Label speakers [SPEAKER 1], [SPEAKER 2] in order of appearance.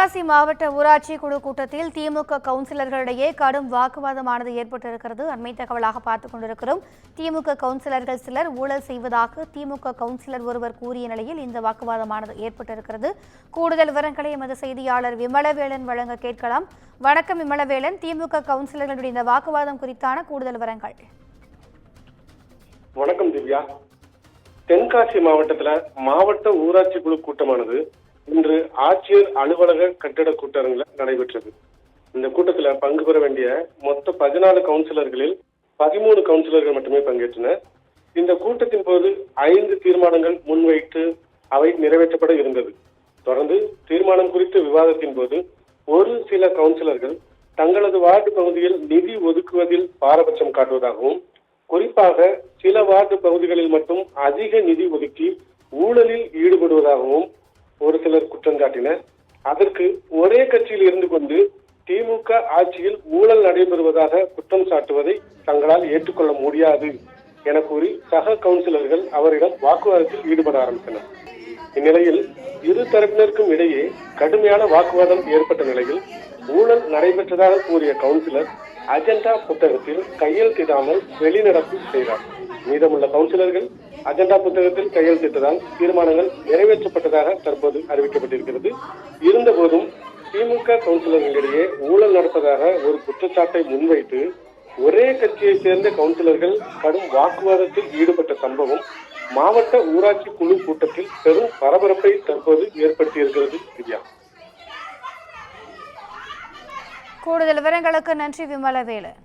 [SPEAKER 1] தென்காசி மாவட்ட ஊராட்சி குழு கூட்டத்தில் திமுக கவுன்சிலர்களிடையே கடும் வாக்குவாதமானது ஏற்பட்டிருக்கிறது. அண்மை தகவலாக பார்த்துக் கொண்டிருக்கிறோம். திமுக கவுன்சிலர்கள் சிலர் ஊழல் செய்வதாக திமுக கவுன்சிலர் ஒருவர் கூறிய நிலையில் இந்த வாக்குவாதமானது ஏற்பட்டிருக்கிறது. கூடுதல் விவரங்களை எமது செய்தியாளர் விமலவேலன் வழங்க கேட்கலாம். வணக்கம் விமலவேலன், திமுக கவுன்சிலர்களுடைய இந்த வாக்குவாதம் குறித்தான கூடுதல் விவரங்கள்.
[SPEAKER 2] வணக்கம் திவ்யா. தென்காசி மாவட்டத்துல மாவட்ட ஊராட்சி குழு கூட்டமானது இன்று ஆட்சியர் அலுவலக கட்டிட கூட்டரங்கில் நடைபெற்றது. இந்த கூட்டத்தில் பங்கு பெற வேண்டிய மொத்த 14 கவுன்சிலர்களில் 13 கவுன்சிலர்கள் மட்டுமே பங்கேற்றனர். இந்த கூட்டத்தின் போது 5 தீர்மானங்கள் முன்வைத்து அவை நிறைவேற்றப்பட இருந்தது. தொடர்ந்து தீர்மானம் குறித்த விவாதத்தின் போது ஒரு சில கவுன்சிலர்கள் தங்களது வார்டு பகுதியில் நிதி ஒதுக்குவதில் பாரபட்சம் காட்டுவதாகவும், குறிப்பாக சில வார்டு பகுதிகளில் மட்டும் அதிக நிதி ஒதுக்கி ஊழலில் ஈடுபடுவதாகவும் ஒரு சிலர் குற்றம் சாட்டினர். அதற்கு ஒரே கட்சியில் இருந்து கொண்டு திமுக ஆட்சியில் ஊழல் நடைபெறுவதாக குற்றம் சாட்டுவதை தங்களால் ஏற்றுக்கொள்ள முடியாது என கூறி சக கவுன்சிலர்கள் அவரிடம் வாக்குவாதத்தில் ஈடுபட ஆரம்பித்தனர். இந்நிலையில் இரு தரப்பினருக்கும் இடையே கடுமையான வாக்குவாதம் ஏற்பட்ட நிலையில் ஊழல் நடைபெற்றதாக கூறிய கவுன்சிலர் அஜெண்டா புத்தகத்தில் கையெழுத்திடாமல் வெளிநடப்பு செய்தார். மீதமுள்ள கவுன்சிலர்கள் அஜெண்டா புத்தகத்தில் கையெழுத்திட்டதால் தீர்மானங்கள் நிறைவேற்றப்பட்டதாக தற்போது அறிவிக்கப்பட்டிருக்கிறது. இருந்தபோதும் திமுக கவுன்சிலர்களிடையே ஊழல் நடப்பதாக ஒரு குற்றச்சாட்டை முன்வைத்து ஒரே கட்சியைச் சேர்ந்த கவுன்சிலர்கள் கடும் வாக்குவாதத்தில் ஈடுபட்ட சம்பவம் மாவட்ட ஊராட்சி குழு கூட்டத்தில் பெரும் பரபரப்பை தற்போது ஏற்படுத்தியிருக்கிறது. திவ்யா,
[SPEAKER 1] கூடுதல் விவரங்களுக்கு நன்றி விமலவேலன்.